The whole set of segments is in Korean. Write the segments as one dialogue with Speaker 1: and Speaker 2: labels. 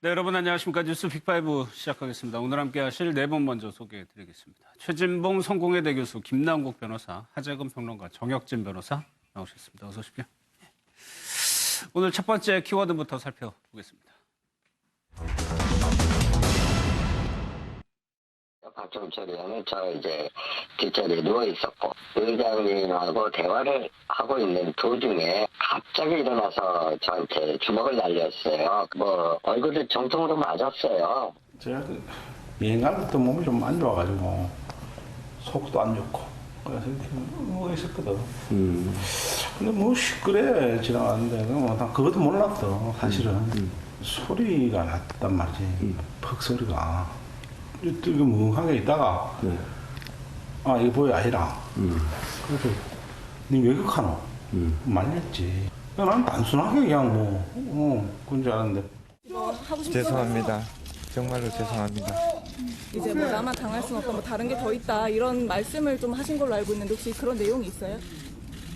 Speaker 1: 네, 여러분 안녕하십니까. 뉴스 빅5 시작하겠습니다. 오늘 함께 하실 네 분 먼저 소개해드리겠습니다. 최진봉 성공회대 교수, 김남국 변호사, 하재근 평론가, 정혁진 변호사 나오셨습니다. 어서 오십시오. 오늘 첫 번째 키워드부터 살펴보겠습니다.
Speaker 2: 박종철 의원은 저 이제 뒷자리에 누워 있었고 의장님하고 대화를 하고 있는 도중에 갑자기 일어나서 저한테 주먹을 날렸어요. 뭐 얼굴을 정통으로 맞았어요.
Speaker 3: 제가 미행간부터 몸이 좀 안 좋아가지고 속도 안 좋고 그래서 이렇게 누워있었거든. 근데 뭐 시끄러 지나갔는데 난 그것도 몰랐어 사실은. 소리가 났단 말이지. 퍽 소리가. 이렇게 멍하게 있다가 아 이거 보여 아니라. 그래서 니 왜 그렇게하노? 말렸지. 난 단순하게 그냥 그런 줄 알았는데.
Speaker 4: 죄송합니다. 정말로 죄송합니다.
Speaker 5: 이제 뭐 나만 당할 순 없고 뭐 다른 게 더 있다 이런 말씀을 좀 하신 걸로 알고 있는데 혹시 그런 내용이 있어요?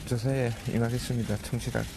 Speaker 4: 조사에 응하겠습니다. 충실하게.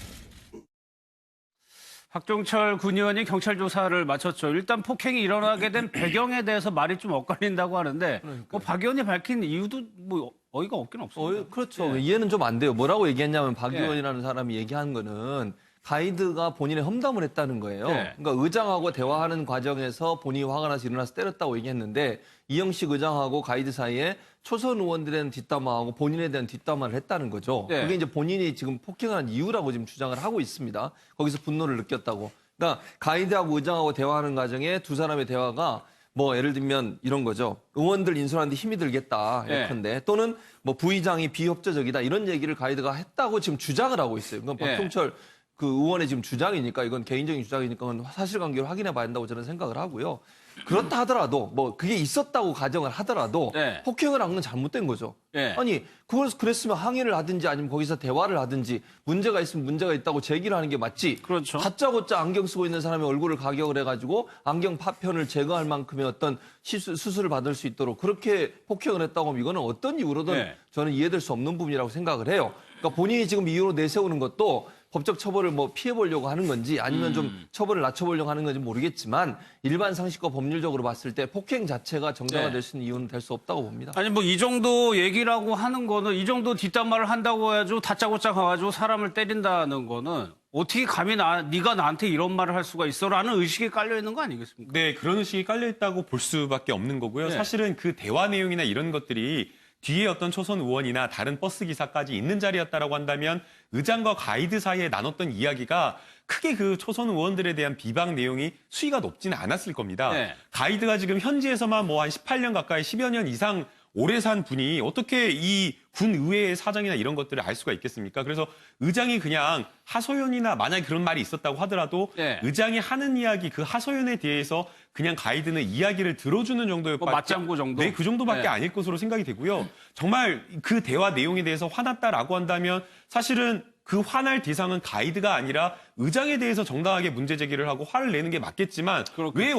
Speaker 1: 박종철 군 의원이 경찰 조사를 마쳤죠. 일단 폭행이 일어나게 된 배경에 대해서 말이 좀 엇갈린다고 하는데 뭐 박 의원이 밝힌 이유도 뭐 어이가 없긴 없습니다.
Speaker 6: 그렇죠. 이해는 좀 안 돼요. 뭐라고 얘기했냐면 박 의원이라는 사람이 얘기한 거는 가이드가 본인의 험담을 했다는 거예요. 그러니까 의장하고 대화하는 과정에서 본인이 화가 나서 일어나서 때렸다고 얘기했는데 이영식 의장하고 가이드 사이에 초선 의원들에 대한 뒷담화하고 본인에 대한 뒷담화를 했다는 거죠. 그게 이제 본인이 지금 폭행을 한 이유라고 지금 주장을 하고 있습니다. 거기서 분노를 느꼈다고. 그러니까 가이드하고 의장하고 대화하는 과정에 두 사람의 대화가 뭐 예를 들면 이런 거죠. 의원들 인솔하는데 힘이 들겠다. 예컨대. 또는 뭐 부의장이 비협조적이다. 이런 얘기를 가이드가 했다고 지금 주장을 하고 있어요. 그러니까 박종철 그 의원의 지금 주장이니까 이건 개인적인 주장이니까 사실관계를 확인해 봐야 한다고 저는 생각을 하고요. 그렇다 하더라도 뭐 그게 있었다고 가정을 하더라도 폭행을 한 건 잘못된 거죠. 아니 그걸 그랬으면 항의를 하든지 아니면 거기서 대화를 하든지 문제가 있으면 문제가 있다고 제기를 하는 게 맞지.
Speaker 1: 그렇죠.
Speaker 6: 다짜고짜 안경 쓰고 있는 사람의 얼굴을 가격을 해가지고 안경 파편을 제거할 만큼의 어떤 수술을 받을 수 있도록 그렇게 폭행을 했다고 하면 이거는 어떤 이유로든 저는 이해될 수 없는 부분이라고 생각을 해요. 그러니까 본인이 지금 이유로 내세우는 것도 법적 처벌을 뭐 피해보려고 하는 건지 아니면 좀 처벌을 낮춰보려고 하는 건지 모르겠지만 일반 상식과 법률적으로 봤을 때 폭행 자체가 정당화될 수 있는 이유는 될 수 없다고 봅니다.
Speaker 1: 아니 뭐 이 정도 얘기라고 하는 거는 이 정도 뒷담화를 한다고 해가지고 다짜고짜 가가지고 사람을 때린다는 거는 어떻게 감히 네가 나한테 이런 말을 할 수가 있어라는 의식이 깔려 있는 거 아니겠습니까?
Speaker 7: 네, 그런 의식이 깔려 있다고 볼 수밖에 없는 거고요. 사실은 그 대화 내용이나 이런 것들이 뒤에 어떤 초선 의원이나 다른 버스 기사까지 있는 자리였다라고 한다면 의장과 가이드 사이에 나눴던 이야기가 크게 그 초선 의원들에 대한 비방 내용이 수위가 높지는 않았을 겁니다. 가이드가 지금 현지에서만 뭐 한 18년 가까이 10여 년 이상 오래 산 분이 어떻게 이 군 의회의 사정이나 이런 것들을 알 수가 있겠습니까? 그래서 의장이 그냥 하소연이나 만약에 그런 말이 있었다고 하더라도 의장이 하는 이야기 그 하소연에 대해서 그냥 가이드는 이야기를 들어주는 정도의
Speaker 1: 맞장구 정도?
Speaker 7: 네, 그 정도밖에 아닐 것으로 생각이 되고요. 정말 그 대화 내용에 대해서 화났다라고 한다면 사실은 그 화날 대상은 가이드가 아니라 의장에 대해서 정당하게 문제 제기를 하고 화를 내는 게 맞겠지만 왜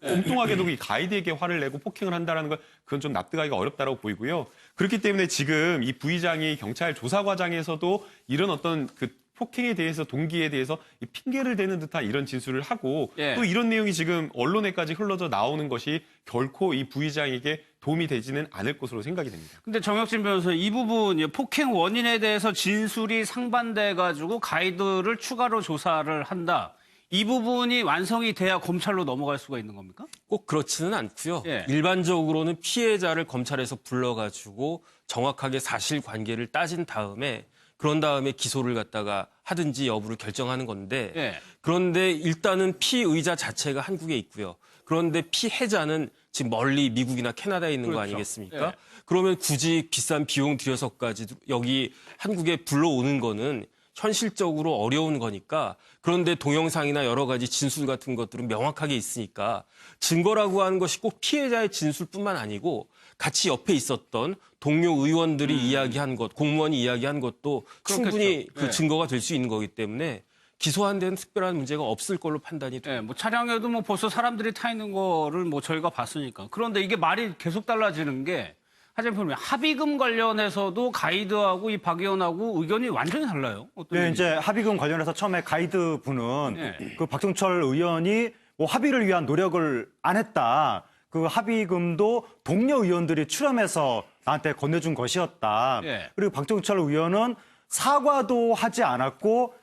Speaker 7: 엉뚱하게도 이 가이드에게 화를 내고 폭행을 한다는 건 그건 좀 납득하기가 어렵다고 보이고요. 그렇기 때문에 지금 이 부의장이 경찰 조사 과정에서도 이런 어떤 그 폭행에 대해서 동기에 대해서 핑계를 대는 듯한 이런 진술을 하고 또 이런 내용이 지금 언론에까지 흘러져 나오는 것이 결코 이 부의장에게 도움이 되지는 않을 것으로 생각이 됩니다.
Speaker 1: 근데 정혁진 변호사 이 부분 폭행 원인에 대해서 진술이 상반돼가지고 가이드를 추가로 조사를 한다. 이 부분이 완성이 돼야 검찰로 넘어갈 수가 있는 겁니까?
Speaker 8: 꼭 그렇지는 않고요. 일반적으로는 피해자를 검찰에서 불러가지고 정확하게 사실관계를 따진 다음에 그런 다음에 기소를 갖다가 하든지 여부를 결정하는 건데 그런데 일단은 피의자 자체가 한국에 있고요. 그런데 피해자는 지금 멀리 미국이나 캐나다에 있는 거 아니겠습니까? 그러면 굳이 비싼 비용 들여서까지 여기 한국에 불러오는 거는 현실적으로 어려운 거니까 그런데 동영상이나 여러 가지 진술 같은 것들은 명확하게 있으니까 증거라고 하는 것이 꼭 피해자의 진술뿐만 아니고 같이 옆에 있었던 동료 의원들이 이야기한 것, 공무원이 이야기한 것도 충분히 그 증거가 될 수 있는 거기 때문에 기소한 데는 특별한 문제가 없을 걸로 판단이 돼요.
Speaker 1: 뭐 차량에도 뭐 벌써 사람들이 타 있는 거를 뭐 저희가 봤으니까. 그런데 이게 말이 계속 달라지는 게 하재근 합의금 관련해서도 가이드하고 이 박 의원하고 의견이 완전히 달라요. 어떤
Speaker 9: 네, 이제 합의금 관련해서 처음에 가이드 분은 그 박종철 의원이 합의를 위한 노력을 안 했다. 그 합의금도 동료 의원들이 출연해서 나한테 건네준 것이었다.
Speaker 1: 예.
Speaker 9: 그리고 박종철 의원은 사과도 하지 않았고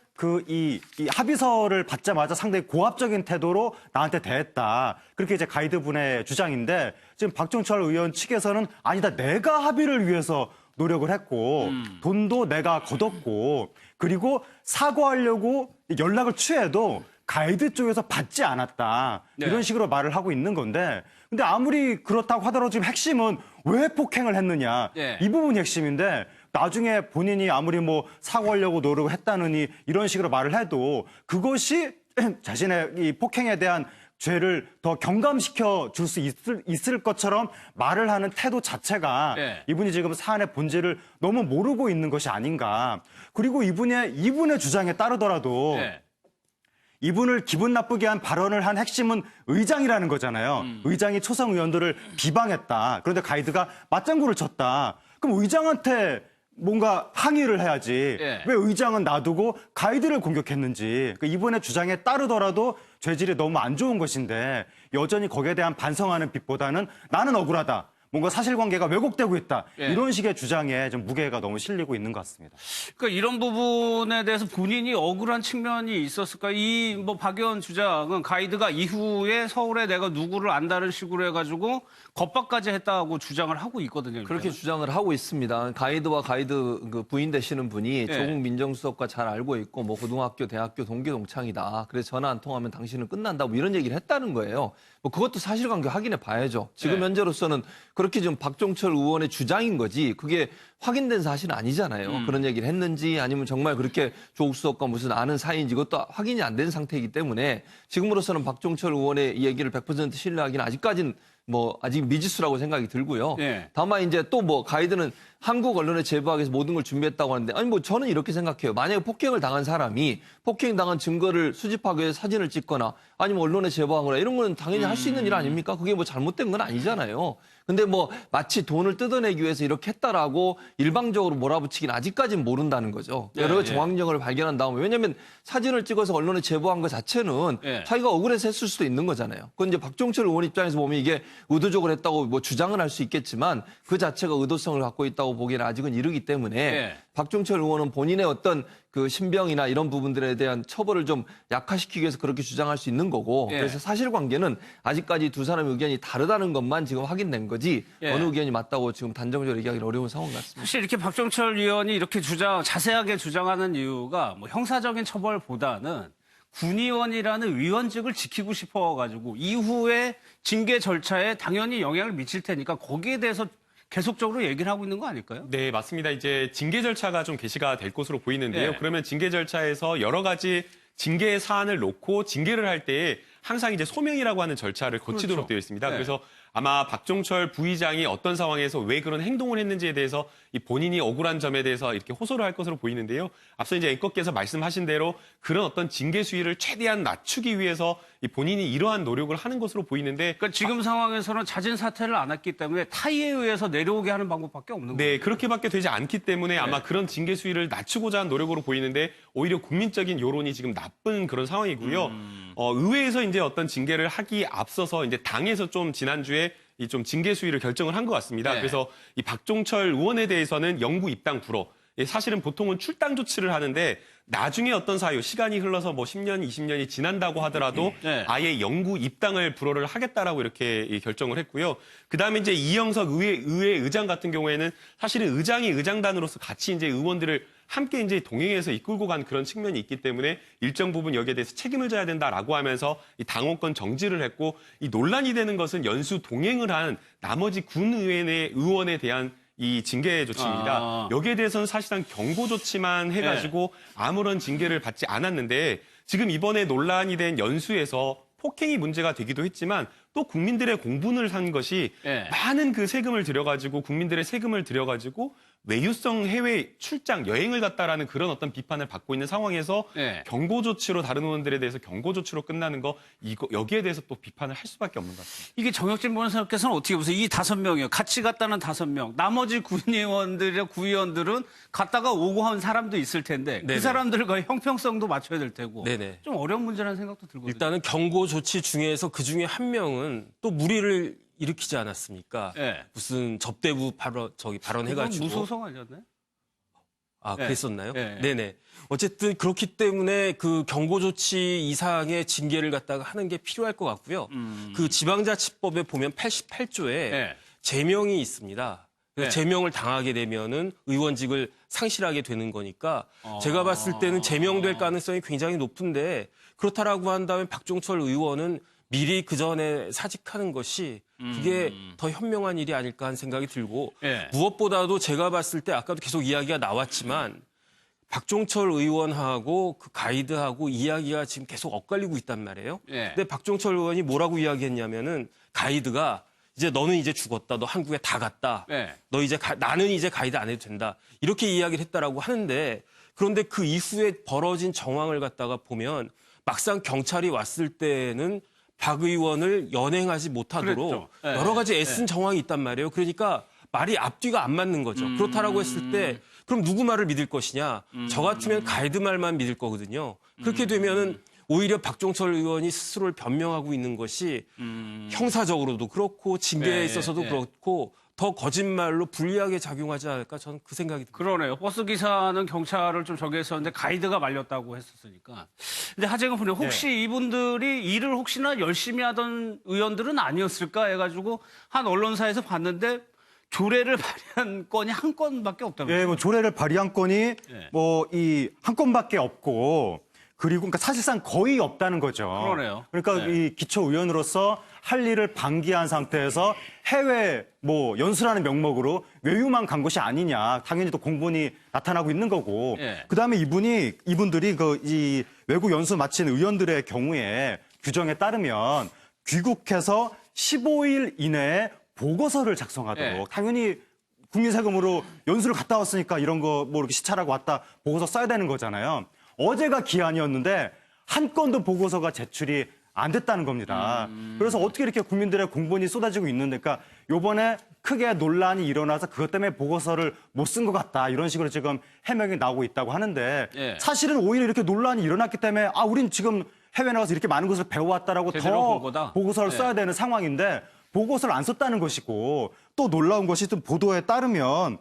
Speaker 9: 이 합의서를 받자마자 상당히 고압적인 태도로 나한테 대했다. 그렇게 이제 가이드분의 주장인데 지금 박종철 의원 측에서는 아니다. 내가 합의를 위해서 노력을 했고 돈도 내가 걷었고 그리고 사과하려고 연락을 취해도 가이드 쪽에서 받지 않았다.
Speaker 1: 네.
Speaker 9: 이런 식으로 말을 하고 있는 건데 근데 아무리 그렇다고 하더라도 지금 핵심은 왜 폭행을 했느냐.
Speaker 1: 네.
Speaker 9: 이 부분이 핵심인데 나중에 본인이 아무리 뭐 사과하려고 노력을 했다느니 이런 식으로 말을 해도 그것이 자신의 이 폭행에 대한 죄를 더 경감시켜 줄 수 있을 것처럼 말을 하는 태도 자체가
Speaker 1: 네.
Speaker 9: 이분이 지금 사안의 본질을 너무 모르고 있는 것이 아닌가. 그리고 이분의 주장에 따르더라도
Speaker 1: 네.
Speaker 9: 이분을 기분 나쁘게 한 발언을 한 핵심은 의장이라는 거잖아요. 의장이 초선 의원들을 비방했다. 그런데 가이드가 맞장구를 쳤다. 그럼 의장한테 뭔가 항의를 해야지.
Speaker 1: 예.
Speaker 9: 왜 의장은 놔두고 가이드를 공격했는지. 그러니까 이분의 주장에 따르더라도 죄질이 너무 안 좋은 것인데 여전히 거기에 대한 반성하는 빛보다는 나는 억울하다. 뭔가 사실관계가 왜곡되고 있다.
Speaker 1: 예.
Speaker 9: 이런 식의 주장에 좀 무게가 너무 실리고 있는 것 같습니다.
Speaker 1: 그러니까 이런 부분에 대해서 본인이 억울한 측면이 있었을까? 박 의원 주장은 가이드가 이후에 서울에 내가 누구를 안다는 식으로 해가지고 겁박까지 했다고 주장을 하고 있거든요.
Speaker 6: 그렇게 주장을 하고 있습니다. 가이드와 가이드 그 부인 되시는 분이
Speaker 1: 네.
Speaker 6: 조국 민정수석과 잘 알고 있고 뭐 고등학교, 대학교 동기 동창이다. 그래서 전화 안 통하면 당신은 끝난다. 뭐 이런 얘기를 했다는 거예요. 뭐 그것도 사실관계 확인해 봐야죠. 지금
Speaker 1: 네.
Speaker 6: 현재로서는 그렇게 지금 박종철 의원의 주장인 거지 그게 확인된 사실은 아니잖아요. 그런 얘기를 했는지 아니면 정말 그렇게 조국 수석과 무슨 아는 사이인지 그것도 확인이 안 된 상태이기 때문에 지금으로서는 박종철 의원의 이 얘기를 100% 신뢰하기는 아직까지는 아직 미지수라고 생각이 들고요.
Speaker 1: 네.
Speaker 6: 다만 이제 또 가이드는 한국 언론에 제보하기 위해서 모든 걸 준비했다고 하는데 아니 저는 이렇게 생각해요. 만약에 폭행을 당한 사람이 폭행당한 증거를 수집하기 위해서 사진을 찍거나 아니면 언론에 제보하거나 이런 거는 당연히 할 수 있는 일 아닙니까? 그게 잘못된 건 아니잖아요. 근데 마치 돈을 뜯어내기 위해서 이렇게 했다라고 일방적으로 몰아붙이기는 아직까지는 모른다는 거죠.
Speaker 1: 네,
Speaker 6: 여러
Speaker 1: 네.
Speaker 6: 정황력을 발견한 다음에 왜냐하면 사진을 찍어서 언론에 제보한 것 자체는
Speaker 1: 네.
Speaker 6: 자기가 억울해서 했을 수도 있는 거잖아요. 그건 이제 박종철 의원 입장에서 보면 이게 의도적으로 했다고 주장은 할 수 있겠지만 그 자체가 의도성을 갖고 있다고 보기에는 아직은 이르기 때문에
Speaker 1: 네.
Speaker 6: 박종철 의원은 본인의 어떤 그 신병이나 이런 부분들에 대한 처벌을 좀 약화시키기 위해서 그렇게 주장할 수 있는 거고
Speaker 1: 예.
Speaker 6: 그래서 사실관계는 아직까지 두 사람의 의견이 다르다는 것만 지금 확인된 거지
Speaker 1: 예.
Speaker 6: 어느 의견이 맞다고 지금 단정적으로 얘기하기는 어려운 상황 같습니다.
Speaker 1: 사실 이렇게 박종철 의원이 이렇게 자세하게 주장하는 이유가 형사적인 처벌보다는 군의원이라는 의원직을 지키고 싶어가지고 이후에 징계 절차에 당연히 영향을 미칠 테니까 거기에 대해서 계속적으로 얘기를 하고 있는 거 아닐까요?
Speaker 7: 네, 맞습니다. 이제 징계 절차가 좀 개시가 될 것으로 보이는데요.
Speaker 1: 네.
Speaker 7: 그러면 징계 절차에서 여러 가지 징계 사안을 놓고 징계를 할 때에 항상 이제 소명이라고 하는 절차를 거치도록
Speaker 1: 그렇죠.
Speaker 7: 되어 있습니다.
Speaker 1: 네.
Speaker 7: 그래서 아마 박종철 부의장이 어떤 상황에서 왜 그런 행동을 했는지에 대해서 이 본인이 억울한 점에 대해서 이렇게 호소를 할 것으로 보이는데요. 앞서 이제 앵커께서 말씀하신 대로 그런 어떤 징계 수위를 최대한 낮추기 위해서 이 본인이 이러한 노력을 하는 것으로 보이는데
Speaker 1: 그러니까 지금 상황에서는 자진 사퇴를 안 했기 때문에 타의에 의해서 내려오게 하는 방법밖에 없는 거예요.
Speaker 7: 네, 그렇게밖에 되지 않기 때문에 아마 그런 징계 수위를 낮추고자 한 노력으로 보이는데 오히려 국민적인 여론이 지금 나쁜 그런 상황이고요. 의회에서 이제 어떤 징계를 하기 앞서서 이제 당에서 좀 지난주에 이 좀 징계 수위를 결정을 한 것 같습니다.
Speaker 1: 네.
Speaker 7: 그래서 이 박종철 의원에 대해서는 영구 입당 불허. 사실은 보통은 출당 조치를 하는데 나중에 어떤 사유, 시간이 흘러서 10년, 20년이 지난다고 하더라도
Speaker 1: 네.
Speaker 7: 아예 영구 입당을 불허를 하겠다라고 이렇게 결정을 했고요. 그다음에 이제 이영석 의회 의장 같은 경우에는 사실은 의장이 의장단으로서 같이 이제 의원들을 함께 이제 동행해서 이끌고 간 그런 측면이 있기 때문에 일정 부분 여기에 대해서 책임을 져야 된다라고 하면서 이 당원권 정지를 했고 이 논란이 되는 것은 연수 동행을 한 나머지 군 의원에 대한 이 징계 조치입니다. 여기에 대해서는 사실상 경고 조치만 해가지고 아무런 징계를 받지 않았는데 지금 이번에 논란이 된 연수에서 폭행이 문제가 되기도 했지만 또 국민들의 공분을 산 것이 많은 그 세금을 들여가지고 국민들의 세금을 들여가지고 외유성 해외 출장, 여행을 갔다라는 그런 어떤 비판을 받고 있는 상황에서
Speaker 1: 네.
Speaker 7: 경고 조치로 다른 의원들에 대해서 경고 조치로 끝나는 거 여기에 대해서 또 비판을 할 수밖에 없는 것 같습니다.
Speaker 1: 이게 정혁진 변호사께서는 어떻게 보세요? 이 5명이요. 같이 갔다는 5명. 나머지 구의원들은 갔다가 오고 한 사람도 있을 텐데
Speaker 8: 네네.
Speaker 1: 그 사람들과 형평성도 맞춰야 될 테고
Speaker 8: 네네.
Speaker 1: 좀 어려운 문제라는 생각도 들거든요.
Speaker 8: 일단은 경고 조치 중에서 그 중에 한 명은 또 무리를 일으키지 않았습니까?
Speaker 1: 네.
Speaker 8: 무슨 접대부 발언해가지고
Speaker 1: 무소속 아니었나요?
Speaker 8: 아,
Speaker 1: 네.
Speaker 8: 그랬었나요?
Speaker 1: 네.
Speaker 8: 네네. 어쨌든 그렇기 때문에 그 경고 조치 이상의 징계를 갖다가 하는 게 필요할 것 같고요. 그 지방자치법에 보면 88조에
Speaker 1: 네.
Speaker 8: 제명이 있습니다. 그래서
Speaker 1: 네.
Speaker 8: 제명을 당하게 되면은 의원직을 상실하게 되는 거니까 제가 봤을 때는 제명될 가능성이 굉장히 높은데 그렇다라고 한다면 박종철 의원은 미리 그 전에 사직하는 것이 그게 더 현명한 일이 아닐까 하는 생각이 들고
Speaker 1: 예.
Speaker 8: 무엇보다도 제가 봤을 때 아까도 계속 이야기가 나왔지만 박종철 의원하고 그 가이드하고 이야기가 지금 계속 엇갈리고 있단 말이에요.
Speaker 1: 예.
Speaker 8: 근데 박종철 의원이 뭐라고 이야기했냐면은 가이드가 이제 너는 이제 죽었다. 너 한국에 다 갔다.
Speaker 1: 예.
Speaker 8: 너 이제 나는 이제 가이드 안 해도 된다. 이렇게 이야기를 했다라고 하는데 그런데 그 이후에 벌어진 정황을 갖다가 보면 막상 경찰이 왔을 때는 박 의원을 연행하지 못하도록
Speaker 1: 그랬죠. 예.
Speaker 8: 여러 가지 애쓴 정황이 있단 말이에요. 그러니까 말이 앞뒤가 안 맞는 거죠. 그렇다라고 했을 때 그럼 누구 말을 믿을 것이냐? 저 같으면 가이드 말만 믿을 거거든요. 그렇게 되면은 오히려 박종철 의원이 스스로를 변명하고 있는 것이 형사적으로도 그렇고 징계에
Speaker 1: 예,
Speaker 8: 있어서도
Speaker 1: 예.
Speaker 8: 그렇고 더 거짓말로 불리하게 작용하지 않을까 저는 그 생각이 듭니다.
Speaker 1: 그러네요. 버스 기사는 경찰을 좀 저기 했었는데 가이드가 말렸다고 했었으니까. 근데 하재근 의원님 혹시 이분들이 일을 혹시나 열심히 하던 의원들은 아니었을까 해가지고 한 언론사에서 봤는데 조례를 발의한 건이 한 건밖에 없다면서요?
Speaker 9: 예, 뭐 조례를 발의한 건이 뭐 이 한 건밖에 없고 그리고 그러니까 사실상 거의 없다는 거죠.
Speaker 1: 그러네요.
Speaker 9: 그러니까 이 기초의원으로서 할 일을 방기한 상태에서 해외 뭐 연수라는 명목으로 외유만 간 것이 아니냐. 당연히 또 공분이 나타나고 있는 거고.
Speaker 1: 예.
Speaker 9: 그다음에 이분들이 그 이 외국 연수 마친 의원들의 경우에 규정에 따르면 귀국해서 15일 이내에 보고서를 작성하도록
Speaker 1: 예.
Speaker 9: 당연히 국민 세금으로 연수를 갔다 왔으니까 이런 거 뭐 이렇게 시찰하고 왔다 보고서 써야 되는 거잖아요. 어제가 기한이었는데 한 건도 보고서가 제출이 안 됐다는 겁니다. 그래서 어떻게 이렇게 국민들의 공분이 쏟아지고 있는데, 그러니까 요번에 크게 논란이 일어나서 그것 때문에 보고서를 못 쓴 것 같다. 이런 식으로 지금 해명이 나오고 있다고 하는데
Speaker 1: 예.
Speaker 9: 사실은 오히려 이렇게 논란이 일어났기 때문에 우린 지금 해외 나가서 이렇게 많은 것을 배워왔다라고
Speaker 1: 제대로 본
Speaker 9: 더
Speaker 1: 거다.
Speaker 9: 보고서를
Speaker 1: 예.
Speaker 9: 써야 되는 상황인데 보고서를 안 썼다는 것이고 또 놀라운 것이 또 보도에 따르면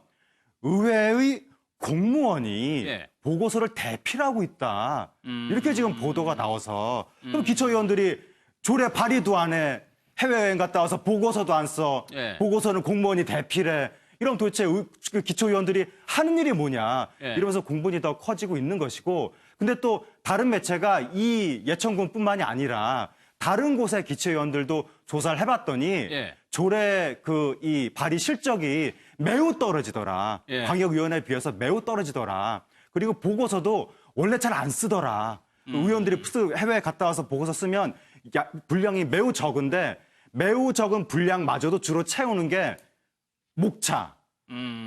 Speaker 9: 의회의 공무원이
Speaker 1: 예.
Speaker 9: 보고서를 대필하고 있다. 이렇게 지금 보도가 나와서 그럼 기초의원들이 조례 발의도 안 해. 해외여행 갔다 와서 보고서도 안 써.
Speaker 1: 예.
Speaker 9: 보고서는 공무원이 대필해. 이러면 도대체 그 기초의원들이 하는 일이 뭐냐.
Speaker 1: 예.
Speaker 9: 이러면서 공분이 더 커지고 있는 것이고. 근데 또 다른 매체가 이 예천군뿐만이 아니라 다른 곳의 기초의원들도 조사를 해봤더니
Speaker 1: 예.
Speaker 9: 조례 이 발의 실적이 매우 떨어지더라.
Speaker 1: 예.
Speaker 9: 광역위원회에 비해서 매우 떨어지더라. 그리고 보고서도 원래 잘 안 쓰더라. 의원들이 해외에 갔다 와서 보고서 쓰면 분량이 매우 적은데 매우 적은 분량마저도 주로 채우는 게 목차,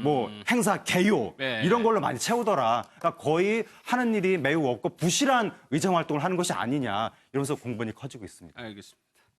Speaker 9: 뭐 행사 개요
Speaker 1: 네.
Speaker 9: 이런 걸로 많이 채우더라. 그러니까 거의 하는 일이 매우 없고 부실한 의정 활동을 하는 것이 아니냐 이러면서 공분이 커지고 있습니다.
Speaker 1: 알겠습니다.